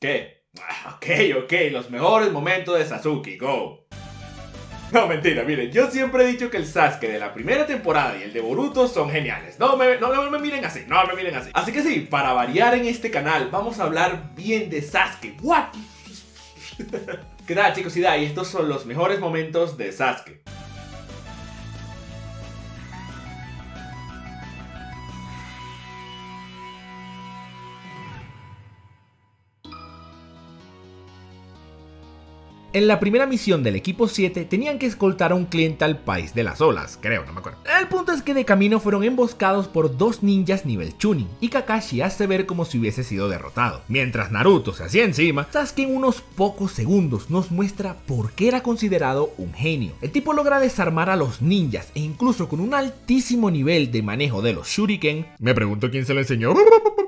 ¿Qué? Ok, los mejores momentos de Sasuke, go. No, mentira, miren, yo siempre he dicho que el Sasuke de la primera temporada y el de Boruto son geniales. No me miren así, no me miren así. Así que sí, para variar en este canal, vamos a hablar bien de Sasuke. ¿What? ¿Qué tal, chicos? Y estos son los mejores momentos de Sasuke. En la primera misión del equipo 7 tenían que escoltar a un cliente al país de las olas, creo, no me acuerdo. El punto es que de camino fueron emboscados por dos ninjas nivel Chunin y Kakashi hace ver como si hubiese sido derrotado. Mientras Naruto se hacía encima, Sasuke en unos pocos segundos nos muestra por qué era considerado un genio. El tipo logra desarmar a los ninjas e incluso con un altísimo nivel de manejo de los shuriken, me pregunto quién se lo enseñó,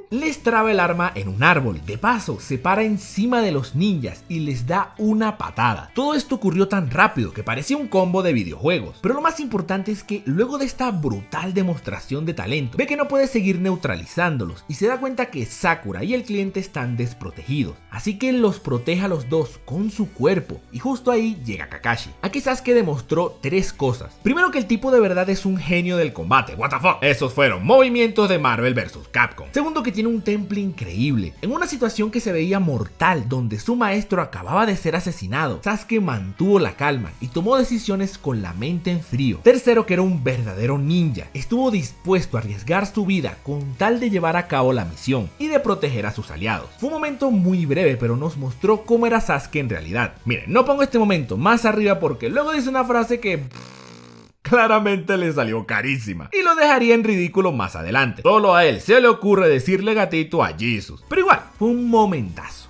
les traba el arma en un árbol. De paso, se para encima de los ninjas y les da una patada. Todo esto ocurrió tan rápido que parecía un combo de videojuegos. Pero lo más importante es que luego de esta brutal demostración de talento, ve que no puede seguir neutralizándolos y se da cuenta que Sakura y el cliente están desprotegidos. Así que los protege a los dos con su cuerpo y justo ahí llega Kakashi. Aquí Sasuke demostró tres cosas. Primero, que el tipo de verdad es un genio del combate. What the fuck? Esos fueron movimientos de Marvel vs Capcom. Segundo, que tiene un temple increíble. En una situación que se veía mortal, donde su maestro acababa de ser asesinado, Sasuke mantuvo la calma y tomó decisiones con la mente en frío. Tercero, que era un verdadero ninja. Estuvo dispuesto a arriesgar su vida con tal de llevar a cabo la misión y de proteger a sus aliados. Fue un momento muy breve, pero nos mostró cómo era Sasuke en realidad. Miren, no pongo este momento más arriba porque luego dice una frase que claramente le salió carísima y lo dejaría en ridículo más adelante. Solo a él se le ocurre decirle gatito a Jesus, pero igual, fue un momentazo.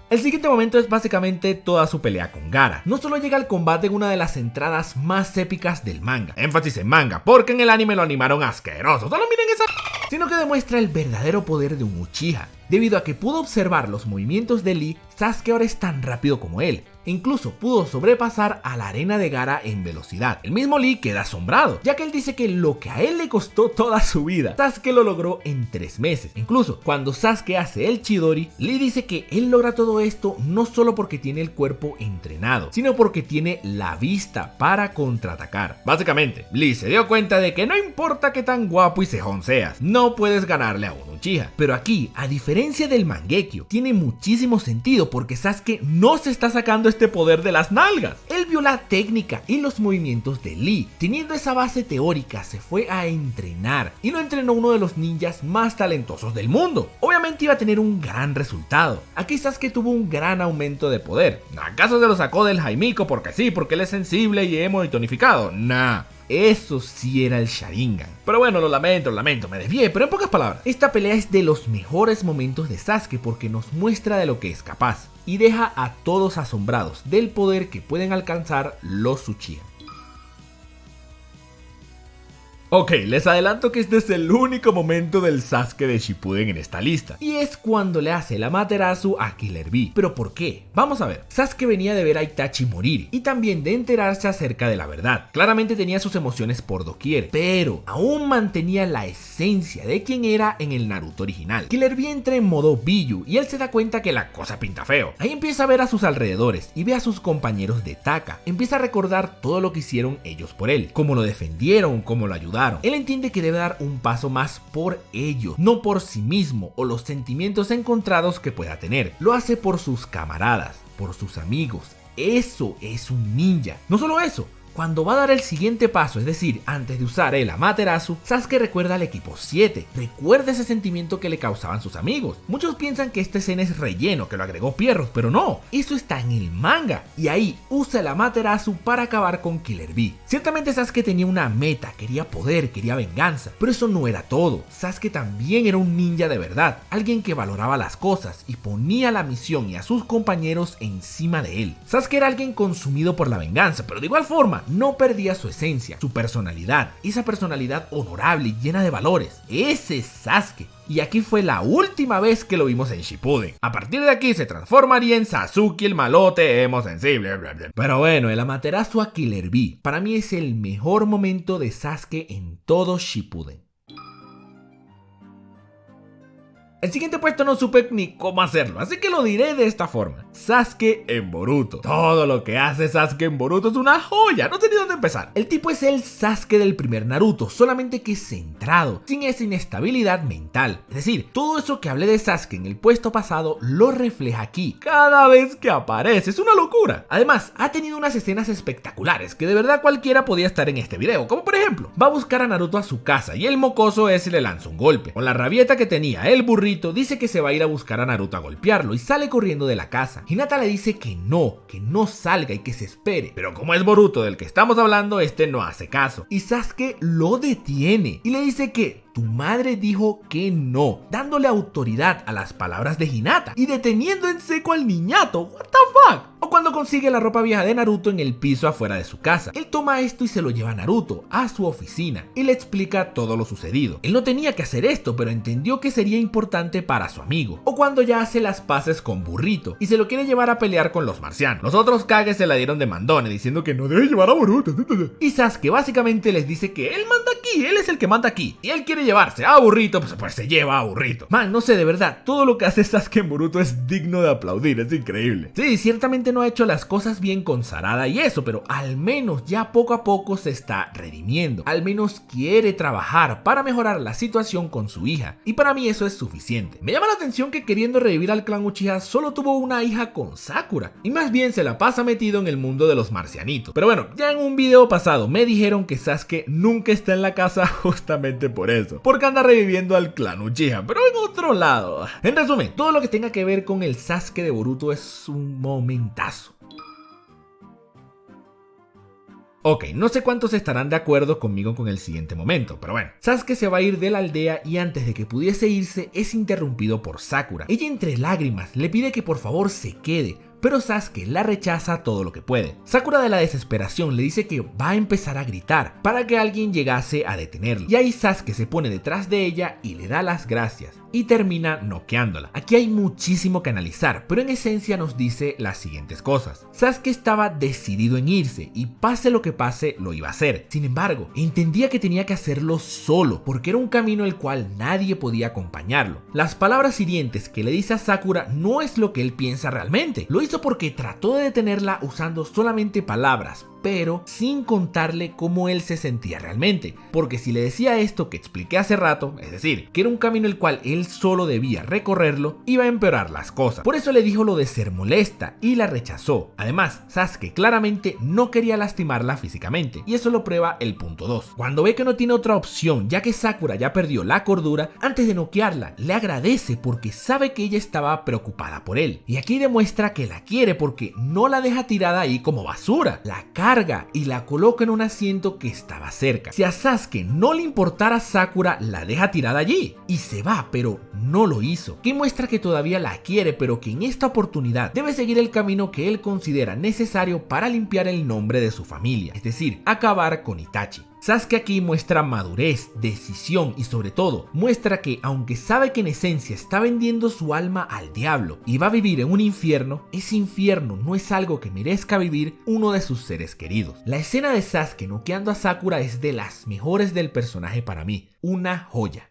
El siguiente momento es básicamente toda su pelea con Gaara. No solo llega al combate en una de las entradas más épicas del manga, énfasis en manga, porque en el anime lo animaron asqueroso, solo miren esa, sino que demuestra el verdadero poder de un Uchiha. Debido a que pudo observar los movimientos de Lee, Sasuke ahora es tan rápido como él. Incluso pudo sobrepasar a la arena de Gaara en velocidad. El mismo Lee queda asombrado, ya que él dice que lo que a él le costó toda su vida, Sasuke lo logró en 3 meses. Incluso cuando Sasuke hace el Chidori, Lee dice que él logra todo esto no solo porque tiene el cuerpo entrenado, sino porque tiene la vista para contraatacar. Básicamente, Lee se dio cuenta de que no importa qué tan guapo y cejón seas, no puedes ganarle a un Uchiha. Pero aquí, a diferencia del Mangekyo, tiene muchísimo sentido porque Sasuke no se está sacando este poder de las nalgas. Él vio la técnica y los movimientos de Lee. Teniendo esa base teórica, se fue a entrenar y lo entrenó uno de los ninjas más talentosos del mundo. Obviamente iba a tener un gran resultado. Aquí Sasuke tuvo un gran aumento de poder. ¿Acaso se lo sacó del Jaimico porque sí, porque él es sensible y emo y tonificado? Nah. Eso sí era el Sharingan. Pero bueno, lo lamento, me desvié, pero en pocas palabras, esta pelea es de los mejores momentos de Sasuke porque nos muestra de lo que es capaz y deja a todos asombrados del poder que pueden alcanzar los Uchiha. Ok, les adelanto que este es el único momento del Sasuke de Shippuden en esta lista, y es cuando le hace el Amaterasu a Killer Bee. ¿Pero por qué? Vamos a ver. Sasuke venía de ver a Itachi morir y también de enterarse acerca de la verdad. Claramente tenía sus emociones por doquier, pero aún mantenía la esencia de quien era en el Naruto original. Killer Bee entra en modo Biju y él se da cuenta que la cosa pinta feo. Ahí empieza a ver a sus alrededores y ve a sus compañeros de Taka. Empieza a recordar todo lo que hicieron ellos por él, cómo lo defendieron, cómo lo ayudaron. Él entiende que debe dar un paso más por ellos, no por sí mismo o los sentimientos encontrados que pueda tener. Lo hace por sus camaradas, por sus amigos. Eso es un ninja. No solo eso, cuando va a dar el siguiente paso, es decir, antes de usar el Amaterasu, Sasuke recuerda al equipo 7, recuerda ese sentimiento que le causaban sus amigos. Muchos piensan que esta escena es relleno, que lo agregó Pierrot, pero no, eso está en el manga, y ahí usa el Amaterasu para acabar con Killer Bee. Ciertamente Sasuke tenía una meta, quería poder, quería venganza, pero eso no era todo. Sasuke también era un ninja de verdad, alguien que valoraba las cosas y ponía la misión y a sus compañeros encima de él. Sasuke era alguien consumido por la venganza, pero de igual forma, no perdía su esencia, su personalidad, esa personalidad honorable y llena de valores. Ese es Sasuke. Y aquí fue la última vez que lo vimos en Shippuden. A partir de aquí se transformaría en Sasuke el malote emo sensible. Pero bueno, el Amaterasu a Killer Bee para mí es el mejor momento de Sasuke en todo Shippuden. El siguiente puesto no supe ni cómo hacerlo, así que lo diré de esta forma: Sasuke en Boruto. Todo lo que hace Sasuke en Boruto es una joya, no sé ni dónde empezar. El tipo es el Sasuke del primer Naruto, solamente que centrado, sin esa inestabilidad mental. Es decir, todo eso que hablé de Sasuke en el puesto pasado lo refleja aquí, cada vez que aparece, es una locura. Además, ha tenido unas escenas espectaculares que de verdad cualquiera podía estar en este video, como por ejemplo, va a buscar a Naruto a su casa y el mocoso ese le lanza un golpe. Con la rabieta que tenía, el burrito dice que se va a ir a buscar a Naruto a golpearlo y sale corriendo de la casa. Hinata le dice que no salga y que se espere, pero como es Boruto del que estamos hablando, este no hace caso y Sasuke lo detiene y le dice que tu madre dijo que no, dándole autoridad a las palabras de Hinata y deteniendo en seco al niñato. What the fuck? O cuando consigue la ropa vieja de Naruto en el piso afuera de su casa. Él toma esto y se lo lleva a Naruto a su oficina y le explica todo lo sucedido. Él no tenía que hacer esto, pero entendió que sería importante para su amigo. O cuando ya hace las paces con Burrito y se lo quiere llevar a pelear con los marcianos. Los otros Kage se la dieron de mandones diciendo que no debe llevar a Boruto. Y Sasuke básicamente les dice que él manda aquí, él es el que manda aquí. Y él quiere llevarse a Burrito, pues se lleva a Burrito. Man, no sé, de verdad, todo lo que hace Sasuke en Boruto es digno de aplaudir, es increíble. Sí, ciertamente no ha hecho las cosas bien con Sarada y eso, pero al menos ya poco a poco se está redimiendo. Al menos quiere trabajar para mejorar la situación con su hija. Y para mí eso es suficiente. Me llama la atención que queriendo revivir al clan Uchiha solo tuvo una hija con Sakura. Y más bien se la pasa metido en el mundo de los marcianitos. Pero bueno, ya en un video pasado me dijeron que Sasuke nunca está en la casa justamente por eso. Porque anda reviviendo al clan Uchiha, pero en otro lado. En resumen, todo lo que tenga que ver con el Sasuke de Boruto es un momentazo. Ok, no sé cuántos estarán de acuerdo conmigo con el siguiente momento, pero bueno. Sasuke se va a ir de la aldea y antes de que pudiese irse es interrumpido por Sakura. Ella entre lágrimas le pide que por favor se quede, pero Sasuke la rechaza todo lo que puede. Sakura de la desesperación le dice que va a empezar a gritar para que alguien llegase a detenerlo. Y ahí Sasuke se pone detrás de ella y le da las gracias y termina noqueándola. Aquí hay muchísimo que analizar, pero en esencia nos dice las siguientes cosas. Sasuke estaba decidido en irse y pase lo que pase lo iba a hacer. Sin embargo, entendía que tenía que hacerlo solo porque era un camino el cual nadie podía acompañarlo. Las palabras hirientes que le dice a Sakura no es lo que él piensa realmente. Lo hizo porque trató de detenerla usando solamente palabras, pero sin contarle cómo él se sentía realmente, porque si le decía esto que expliqué hace rato, es decir, que era un camino el cual él solo debía recorrerlo, iba a empeorar las cosas. Por eso le dijo lo de ser molesta y la rechazó. Además, Sasuke claramente no quería lastimarla físicamente, y eso lo prueba el punto 2. Cuando ve que no tiene otra opción, ya que Sakura ya perdió la cordura, antes de noquearla, le agradece porque sabe que ella estaba preocupada por él. Y aquí demuestra que la quiere porque no la deja tirada ahí como basura, la carga y la coloca en un asiento que estaba cerca. Si a Sasuke no le importara Sakura, la deja tirada allí y se va, pero no lo hizo, que muestra que todavía la quiere, pero que en esta oportunidad debe seguir el camino que él considera necesario para limpiar el nombre de su familia, es decir, acabar con Itachi. Sasuke aquí muestra madurez, decisión y sobre todo muestra que aunque sabe que en esencia está vendiendo su alma al diablo y va a vivir en un infierno, ese infierno no es algo que merezca vivir uno de sus seres queridos. La escena de Sasuke noqueando a Sakura es de las mejores del personaje para mí, una joya.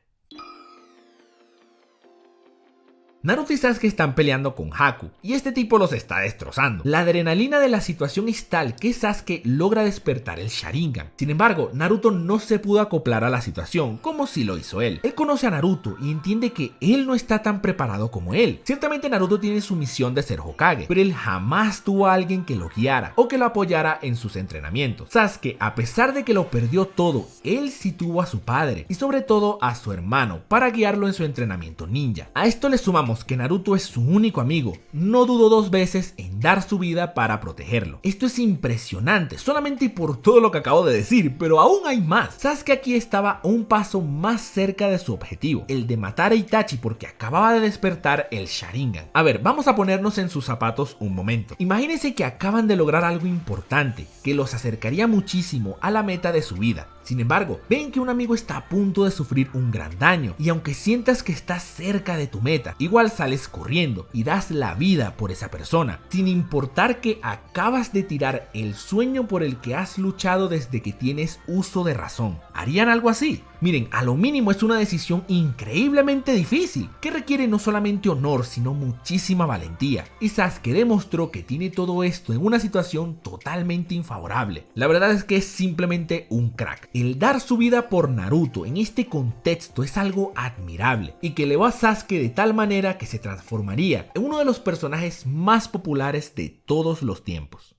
Naruto y Sasuke están peleando con Haku y este tipo los está destrozando. La adrenalina de la situación es tal que Sasuke logra despertar el Sharingan. Sin embargo, Naruto no se pudo acoplar a la situación como si lo hizo él. Él conoce a Naruto y entiende que él no está tan preparado como él. Ciertamente Naruto tiene su misión de ser Hokage, pero él jamás tuvo a alguien que lo guiara o que lo apoyara en sus entrenamientos. Sasuke, a pesar de que lo perdió todo, él sí tuvo a su padre y sobre todo a su hermano para guiarlo en su entrenamiento ninja. A esto le sumamos que Naruto es su único amigo, no dudó dos veces en dar su vida para protegerlo. Esto es impresionante, solamente por todo lo que acabo de decir, pero aún hay más. Sasuke aquí estaba un paso más cerca de su objetivo, el de matar a Itachi porque acababa de despertar el Sharingan. A ver, vamos a ponernos en sus zapatos un momento. Imagínense que acaban de lograr algo importante, que los acercaría muchísimo a la meta de su vida. Sin embargo, ven que un amigo está a punto de sufrir un gran daño y aunque sientas que estás cerca de tu meta, igual sales corriendo y das la vida por esa persona, sin importar que acabas de tirar el sueño por el que has luchado desde que tienes uso de razón. ¿Harían algo así? Miren, a lo mínimo es una decisión increíblemente difícil, que requiere no solamente honor, sino muchísima valentía. Y Sasuke demostró que tiene todo esto en una situación totalmente infavorable. La verdad es que es simplemente un crack. El dar su vida por Naruto en este contexto es algo admirable, y que elevó a Sasuke de tal manera que se transformaría en uno de los personajes más populares de todos los tiempos.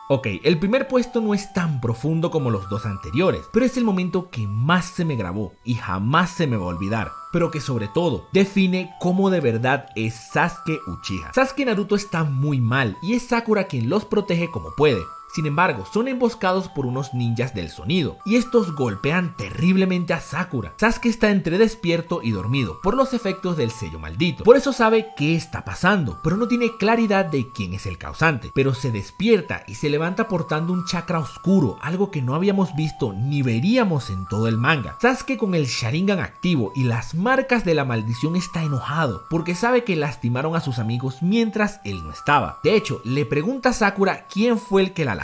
Ok, el primer puesto no es tan profundo como los dos anteriores, pero es el momento que más se me grabó y jamás se me va a olvidar, pero que sobre todo define cómo de verdad es Sasuke Uchiha. Sasuke y Naruto están muy mal y es Sakura quien los protege como puede. Sin embargo, son emboscados por unos ninjas del sonido, y estos golpean terriblemente a Sakura. Sasuke está entre despierto y dormido por los efectos del sello maldito. Por eso sabe qué está pasando, pero no tiene claridad de quién es el causante. Pero se despierta y se levanta portando un chakra oscuro, algo que no habíamos visto ni veríamos en todo el manga. Sasuke, con el Sharingan activo y las marcas de la maldición, está enojado porque sabe que lastimaron a sus amigos mientras él no estaba. De hecho, le pregunta a Sakura quién fue el que la lastimó.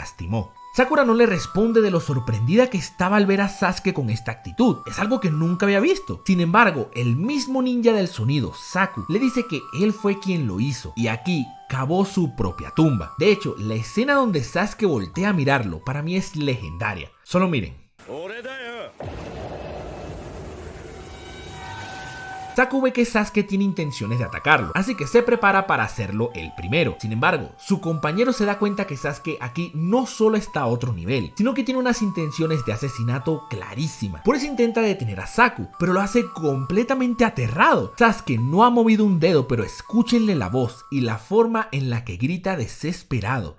Sakura no le responde de lo sorprendida que estaba al ver a Sasuke con esta actitud. Es algo que nunca había visto. Sin embargo, el mismo ninja del sonido, Saku, le dice que él fue quien lo hizo, y aquí cavó su propia tumba. De hecho, la escena donde Sasuke voltea a mirarlo para mí es legendaria. Solo miren. Saku ve que Sasuke tiene intenciones de atacarlo, así que se prepara para hacerlo el primero. Sin embargo, su compañero se da cuenta que Sasuke aquí no solo está a otro nivel, sino que tiene unas intenciones de asesinato clarísimas. Por eso intenta detener a Saku, pero lo hace completamente aterrado. Sasuke no ha movido un dedo, pero escúchenle la voz y la forma en la que grita desesperado.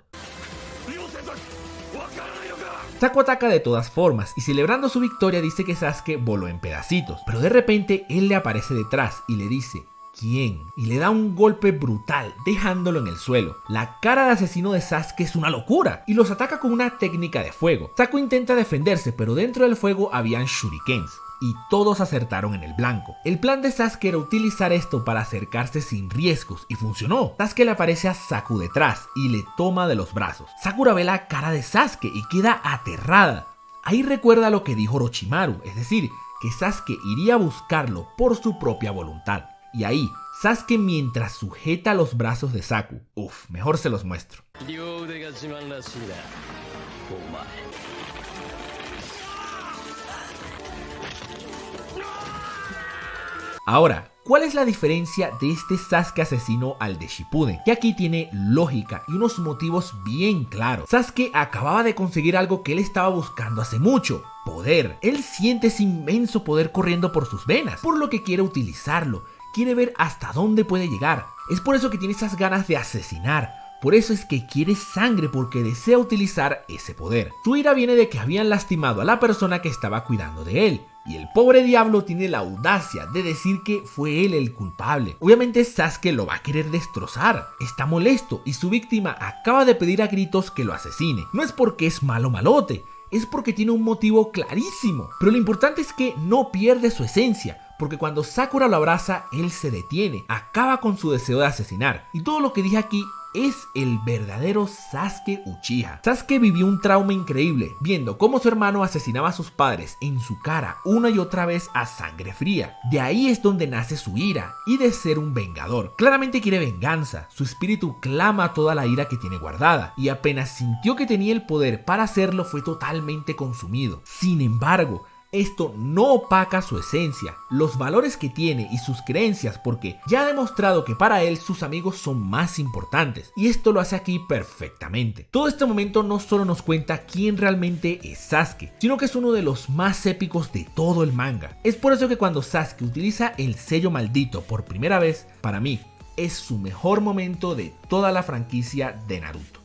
Saku ataca de todas formas y, celebrando su victoria, dice que Sasuke voló en pedacitos, pero de repente él le aparece detrás y le dice ¿quién? Y le da un golpe brutal, dejándolo en el suelo. La cara de asesino de Sasuke es una locura y los ataca con una técnica de fuego. Saku intenta defenderse, pero dentro del fuego habían shurikens y todos acertaron en el blanco. El plan de Sasuke era utilizar esto para acercarse sin riesgos, y funcionó. Sasuke le aparece a Saku detrás y le toma de los brazos. Sakura ve la cara de Sasuke y queda aterrada. Ahí recuerda lo que dijo Orochimaru, es decir, que Sasuke iría a buscarlo por su propia voluntad. Y ahí, Sasuke, mientras sujeta los brazos de Saku, mejor se los muestro. Ahora, ¿cuál es la diferencia de este Sasuke asesino al de Shippuden? Que aquí tiene lógica y unos motivos bien claros. Sasuke acababa de conseguir algo que él estaba buscando hace mucho: poder. Él siente ese inmenso poder corriendo por sus venas, por lo que quiere utilizarlo. Quiere ver hasta dónde puede llegar. Es por eso que tiene esas ganas de asesinar. Por eso es que quiere sangre, porque desea utilizar ese poder. Su ira viene de que habían lastimado a la persona que estaba cuidando de él, y el pobre diablo tiene la audacia de decir que fue él el culpable. Obviamente Sasuke lo va a querer destrozar. Está molesto y su víctima acaba de pedir a gritos que lo asesine. No es porque es malo malote, es porque tiene un motivo clarísimo. Pero lo importante es que no pierde su esencia, porque cuando Sakura lo abraza, él se detiene, acaba con su deseo de asesinar. Y todo lo que dije aquí es el verdadero Sasuke Uchiha. Sasuke vivió un trauma increíble viendo cómo su hermano asesinaba a sus padres en su cara una y otra vez a sangre fría. De ahí es donde nace su ira y de ser un vengador. Claramente quiere venganza, su espíritu clama toda la ira que tiene guardada, y apenas sintió que tenía el poder para hacerlo fue totalmente consumido. Sin embargo, esto no opaca su esencia, los valores que tiene y sus creencias, porque ya ha demostrado que para él sus amigos son más importantes, y esto lo hace aquí perfectamente. Todo este momento no solo nos cuenta quién realmente es Sasuke, sino que es uno de los más épicos de todo el manga. Es por eso que cuando Sasuke utiliza el sello maldito por primera vez, para mí es su mejor momento de toda la franquicia de Naruto.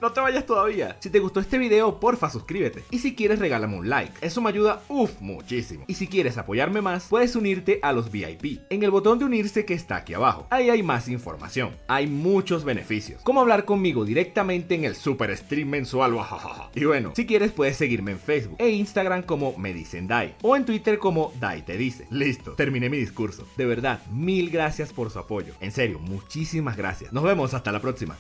No te vayas todavía. Si te gustó este video, porfa suscríbete. Y si quieres, regálame un like. Eso me ayuda muchísimo. Y si quieres apoyarme más, puedes unirte a los VIP en el botón de unirse que está aquí abajo. Ahí hay más información. Hay muchos beneficios, como hablar conmigo directamente en el super stream mensual. Y bueno, si quieres, puedes seguirme en Facebook e Instagram como Me Dicen Dai, o en Twitter como Dai Te Dice. Listo, terminé mi discurso. De verdad, mil gracias por su apoyo. En serio, muchísimas gracias. Nos vemos hasta la próxima.